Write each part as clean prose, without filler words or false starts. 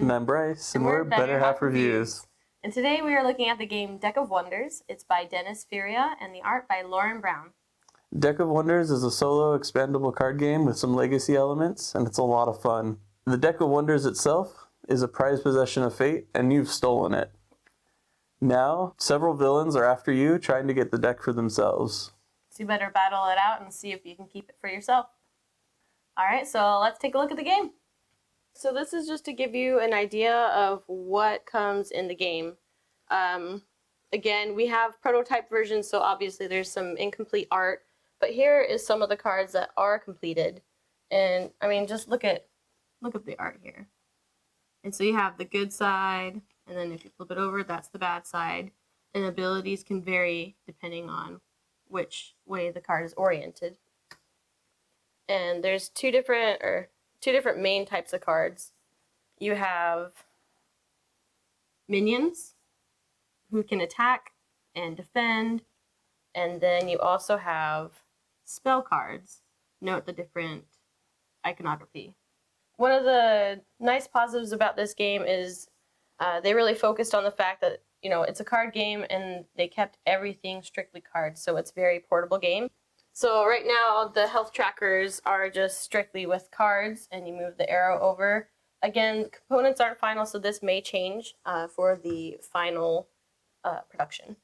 And I'm Bryce, and we're Better Half Reviews. And today we are looking at the game Deck of Wonders. It's by Dennis Furia, and the art by Lauren Brown. Deck of Wonders is a solo expandable card game with some legacy elements, and it's a lot of fun. The Deck of Wonders itself is a prized possession of fate, and you've stolen it. Now, several villains are after you, trying to get the deck for themselves. So you better battle it out and see if you can keep it for yourself. Alright, so let's take a look at the game. So this is just to give you an idea of what comes in the game. Again, we have prototype versions, so obviously there's some incomplete art. But here is some of the cards that are completed. And, I mean, just look at the art here. And so you have the good side, and then if you flip it over, that's the bad side. And abilities can vary depending on which way the card is oriented. And there's two different main types of cards. You have minions who can attack and defend, and then you also have spell cards. Note the different iconography. One of the nice positives about this game is they really focused on the fact that, you know, it's a card game and they kept everything strictly cards, so it's a very portable game. So right now the health trackers are just strictly with cards, and you move the arrow over. Again, components aren't final, so this may change for the final production.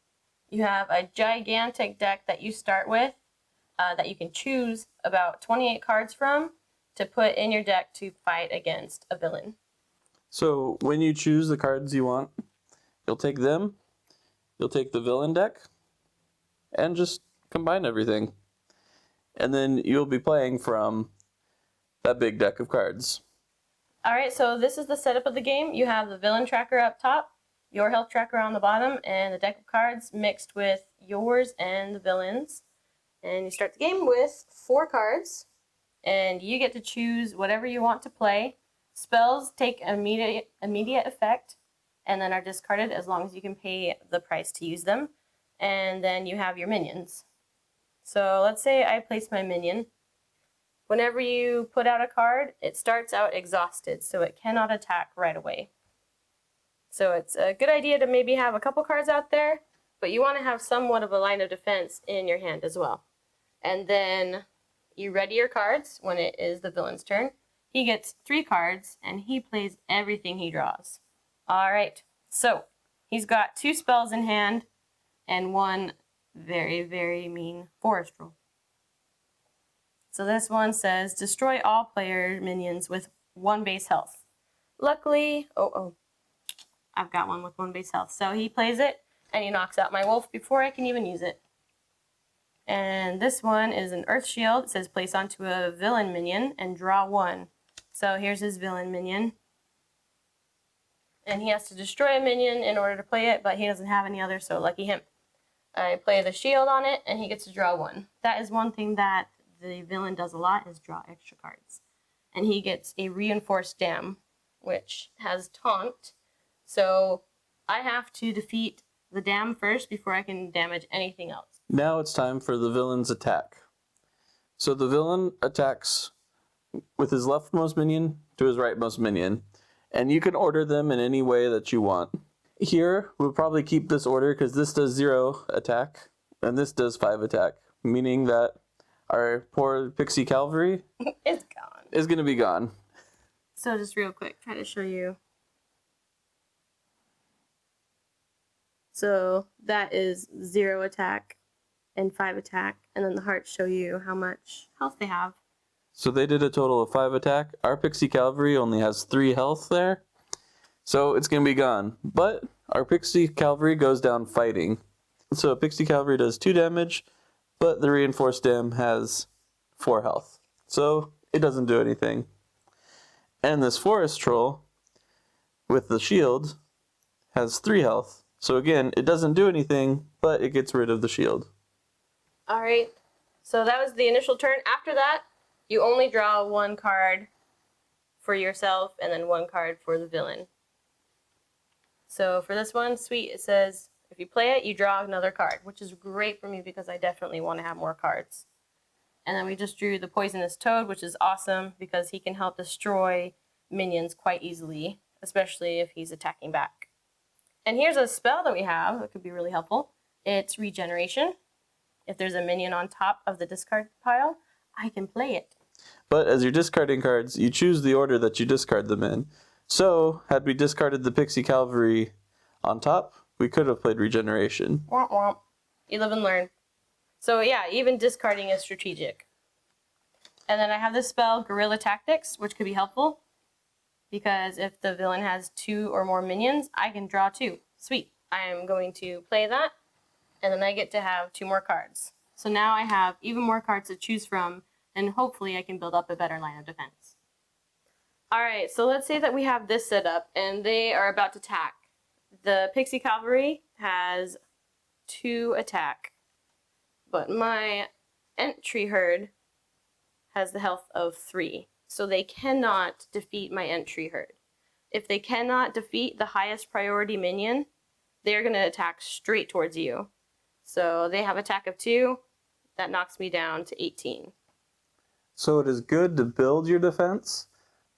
You have a gigantic deck that you start with that you can choose about 28 cards from to put in your deck to fight against a villain. So when you choose the cards you want, you'll take them, you'll take the villain deck, and just combine everything. And then you'll be playing from that big deck of cards. Alright, so this is the setup of the game. You have the villain tracker up top, your health tracker on the bottom, and the deck of cards mixed with yours and the villain's. And you start the game with 4 cards, and you get to choose whatever you want to play. Spells take immediate effect and then are discarded as long as you can pay the price to use them. And then you have your minions. So let's say I place my minion. Whenever you put out a card, it starts out exhausted, so it cannot attack right away. So it's a good idea to maybe have a couple cards out there, but you want to have somewhat of a line of defense in your hand as well. And then you ready your cards when it is the villain's turn. He gets 3 cards, and he plays everything he draws. Alright, so he's got 2 spells in hand, and 1 very, very mean forest troll. So this one says, destroy all player minions with 1 base health. Luckily, I've got one with 1 base health. So he plays it, and he knocks out my wolf before I can even use it. And this one is an earth shield. It says place onto a villain minion and draw 1. So here's his villain minion. And he has to destroy a minion in order to play it, but he doesn't have any other, so lucky him. I play the shield on it, and he gets to draw 1. That is one thing that the villain does a lot, is draw extra cards. And he gets a reinforced dam, which has taunt. So I have to defeat the dam first before I can damage anything else. Now it's time for the villain's attack. So the villain attacks with his leftmost minion to his rightmost minion, and you can order them in any way that you want. Here, we'll probably keep this order because this does 0 attack, and this does 5 attack, meaning that our poor pixie cavalry is going to be gone. So just real quick, try to show you. So that is 0 attack and 5 attack, and then the hearts show you how much health they have. So they did a total of 5 attack. Our pixie cavalry only has 3 health there, so it's going to be gone. But our pixie cavalry goes down fighting. So pixie cavalry does 2 damage, but the reinforced dam has 4 health. So it doesn't do anything. And this forest troll with the shield has 3 health. So again, it doesn't do anything, but it gets rid of the shield. Alright, so that was the initial turn. After that, you only draw 1 card for yourself and then 1 card for the villain. So for this one, sweet, it says, if you play it, you draw another card, which is great for me because I definitely want to have more cards. And then we just drew the Poisonous Toad, which is awesome because he can help destroy minions quite easily. especially if he's attacking back. And here's a spell that we have that could be really helpful. It's Regeneration. If there's a minion on top of the discard pile, I can play it. But as you're discarding cards, you choose the order that you discard them in. So, had we discarded the Pixie Cavalry on top, we could have played Regeneration. Womp womp. You live and learn. So yeah, even discarding is strategic. And then I have this spell, Guerrilla Tactics, which could be helpful. Because if the villain has 2 or more minions, I can draw 2. Sweet. I am going to play that, and then I get to have 2 more cards. So now I have even more cards to choose from, and hopefully I can build up a better line of defense. Alright, so let's say that we have this set up, and they are about to attack. The Pixie Cavalry has 2 attack, but my entry herd has the health of 3. So they cannot defeat my entry herd. If they cannot defeat the highest priority minion, they're going to attack straight towards you. So they have attack of 2. That knocks me down to 18. So it is good to build your defense,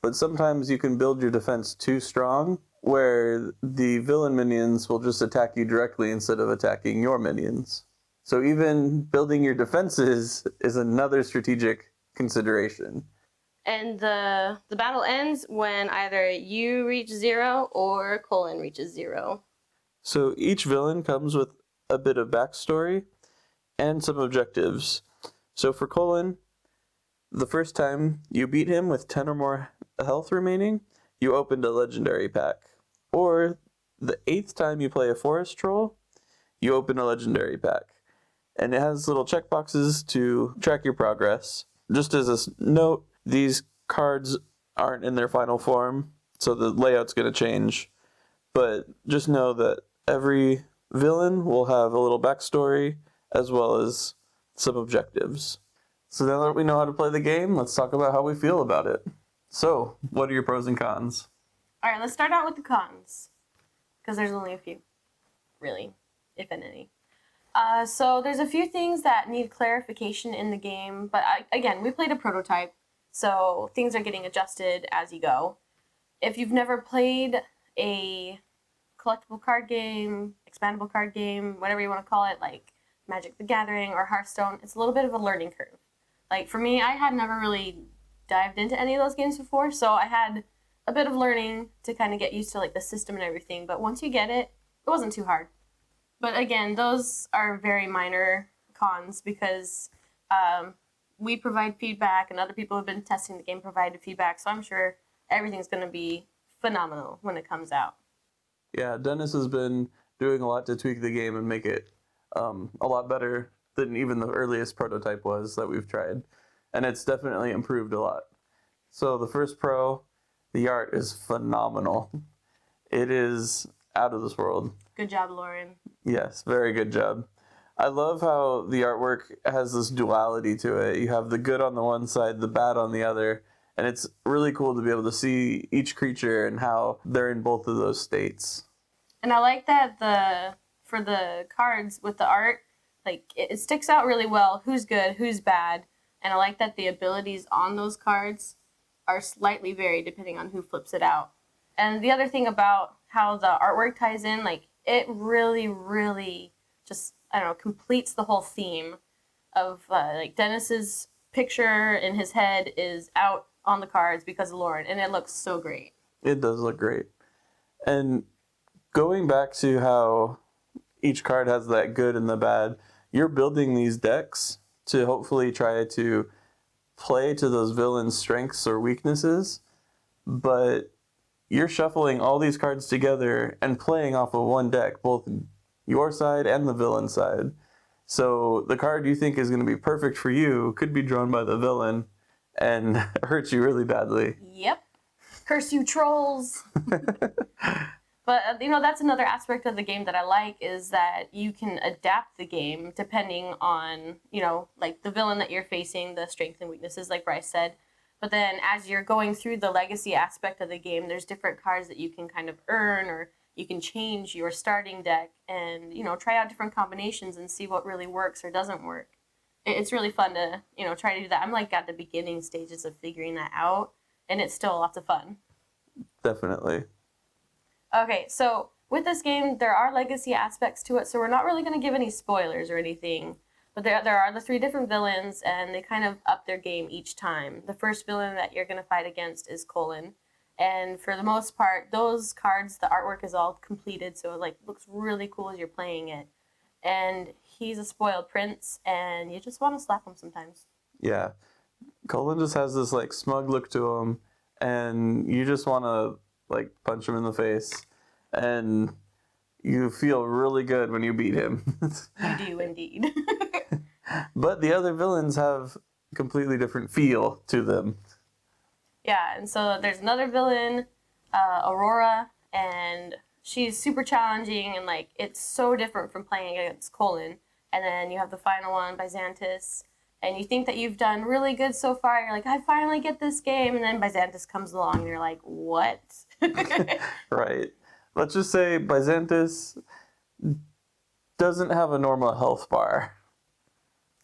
but sometimes you can build your defense too strong, where the villain minions will just attack you directly instead of attacking your minions. So even building your defenses is another strategic consideration. And the battle ends when either you reach 0 or Colin reaches 0. So each villain comes with a bit of backstory and some objectives. So for Colin, the first time you beat him with 10 or more health remaining, you opened a legendary pack. Or the 8th time you play a forest troll, you open a legendary pack. And it has little checkboxes to track your progress. Just as a note, these cards aren't in their final form, so the layout's going to change. But just know that every villain will have a little backstory as well as some objectives. So now that we know how to play the game, let's talk about how we feel about it. So, what are your pros and cons? All right, let's start out with the cons, because there's only a few, really, if any. So there's a few things that need clarification in the game, but again, we played a prototype, so things are getting adjusted as you go. If you've never played a collectible card game, expandable card game, whatever you want to call it, like Magic the Gathering or Hearthstone, it's a little bit of a learning curve. Like for me, I had never really dived into any of those games before, so I had a bit of learning to kind of get used to like the system and everything, but once you get it, it wasn't too hard. But again, those are very minor cons because we provide feedback and other people who have been testing the game provided feedback, so I'm sure everything's going to be phenomenal when it comes out. Yeah, Dennis has been doing a lot to tweak the game and make it a lot better than even the earliest prototype was that we've tried. And it's definitely improved a lot. So the first pro, the art is phenomenal. It is out of this world. Good job, Lauren. Yes, very good job. I love how the artwork has this duality to it. You have the good on the one side, the bad on the other, and it's really cool to be able to see each creature and how they're in both of those states. And I like that for the cards with the art, like it sticks out really well who's good, who's bad, and I like that the abilities on those cards are slightly varied depending on who flips it out. And the other thing about how the artwork ties in, like it really, really just, I don't know, completes the whole theme of like Dennis's picture in his head is out on the cards because of Lauren, and it looks so great. It does look great. And going back to how each card has that good and the bad, you're building these decks to hopefully try to play to those villains' strengths or weaknesses, but you're shuffling all these cards together and playing off of one deck, both your side and the villain side. So the card you think is going to be perfect for you could be drawn by the villain and hurt you really badly. Yep. Curse you, trolls. But, that's another aspect of the game that I like is that you can adapt the game depending on, like the villain that you're facing, the strengths and weaknesses, like Bryce said. But then as you're going through the legacy aspect of the game, there's different cards that you can kind of earn, or you can change your starting deck and, try out different combinations and see what really works or doesn't work. It's really fun to, try to do that. I'm like at the beginning stages of figuring that out, and it's still lots of fun. Definitely. Okay, so with this game, there are legacy aspects to it, so we're not really going to give any spoilers or anything. But there are the 3 different villains, and they kind of up their game each time. The first villain that you're going to fight against is Colin. And for the most part, those cards, the artwork is all completed, so it looks really cool as you're playing it. And he's a spoiled prince, and you just want to slap him sometimes. Yeah. Colin just has this smug look to him, and you just want to punch him in the face. And you feel really good when you beat him. You do indeed. But the other villains have a completely different feel to them. Yeah, and so there's another villain, Aurora, and she's super challenging, and it's so different from playing against Colin. And then you have the final one, Byzantis, and you think that you've done really good so far. You're like, I finally get this game, and then Byzantis comes along, and you're like, what? Right. Let's just say Byzantis doesn't have a normal health bar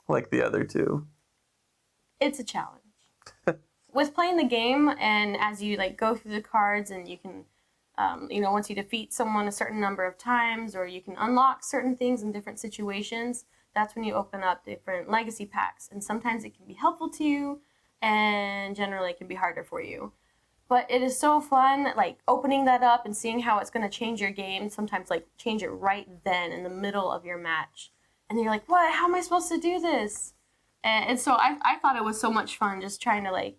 like the other 2. It's a challenge. With playing the game, and as you go through the cards, and you can, once you defeat someone a certain number of times, or you can unlock certain things in different situations, that's when you open up different legacy packs. And sometimes it can be helpful to you, and generally it can be harder for you. But it is so fun, opening that up and seeing how it's going to change your game. Sometimes, change it right then in the middle of your match. And you're like, what? How am I supposed to do this? And so I thought it was so much fun just trying to,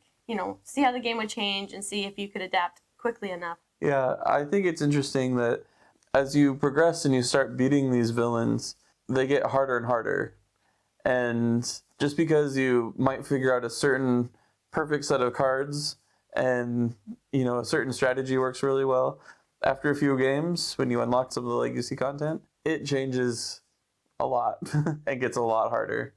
see how the game would change and see if you could adapt quickly enough. Yeah, I think it's interesting that as you progress and you start beating these villains, they get harder and harder. And just because you might figure out a certain perfect set of cards and, a certain strategy works really well, after a few games, when you unlock some of the legacy content, it changes a lot and gets a lot harder.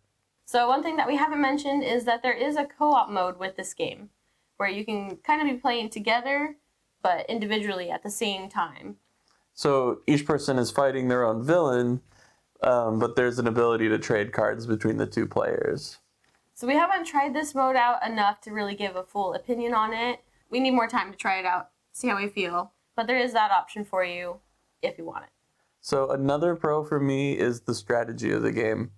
So one thing that we haven't mentioned is that there is a co-op mode with this game where you can kind of be playing together but individually at the same time. So each person is fighting their own villain, but there's an ability to trade cards between the 2 players. So we haven't tried this mode out enough to really give a full opinion on it. We need more time to try it out, see how we feel. But there is that option for you if you want it. So another pro for me is the strategy of the game.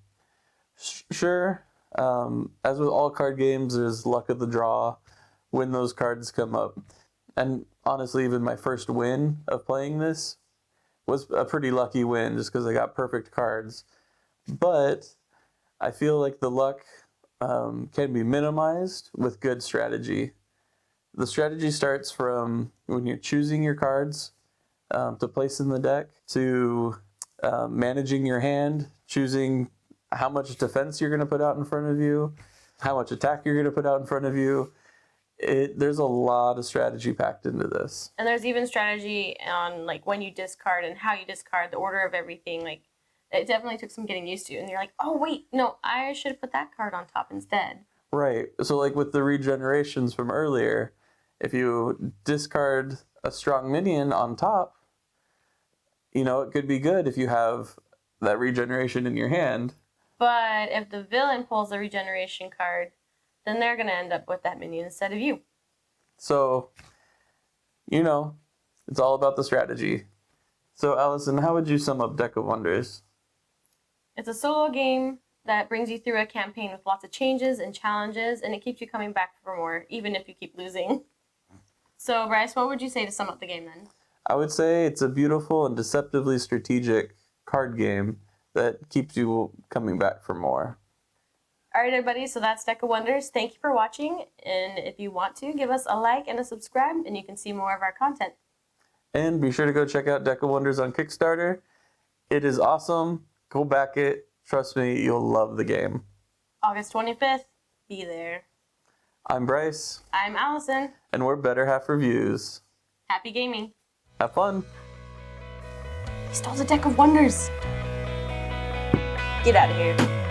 Sure, as with all card games, there's luck of the draw when those cards come up. And honestly, even my first win of playing this was a pretty lucky win just because I got perfect cards. But I feel like the luck can be minimized with good strategy. The strategy starts from when you're choosing your cards to place in the deck, to managing your hand, choosing how much defense you're going to put out in front of you, how much attack you're going to put out in front of you. There's a lot of strategy packed into this. And there's even strategy on when you discard and how you discard, the order of everything. It definitely took some getting used to. And you're like, oh, wait, no, I should put that card on top instead. Right. So with the regenerations from earlier, if you discard a strong minion on top, it could be good if you have that regeneration in your hand. But if the villain pulls the regeneration card, then they're going to end up with that minion instead of you. So, it's all about the strategy. So, Allison, how would you sum up Deck of Wonders? It's a solo game that brings you through a campaign with lots of changes and challenges, and it keeps you coming back for more, even if you keep losing. So, Bryce, what would you say to sum up the game then? I would say it's a beautiful and deceptively strategic card game that keeps you coming back for more. All right, everybody, so that's Deck of Wonders. Thank you for watching, and if you want to, give us a like and a subscribe, and you can see more of our content. And be sure to go check out Deck of Wonders on Kickstarter. It is awesome. Go back it. Trust me, you'll love the game. August 25th, be there. I'm Bryce. I'm Allison. And we're Better Half Reviews. Happy gaming. Have fun. He stole the Deck of Wonders. Get out of here.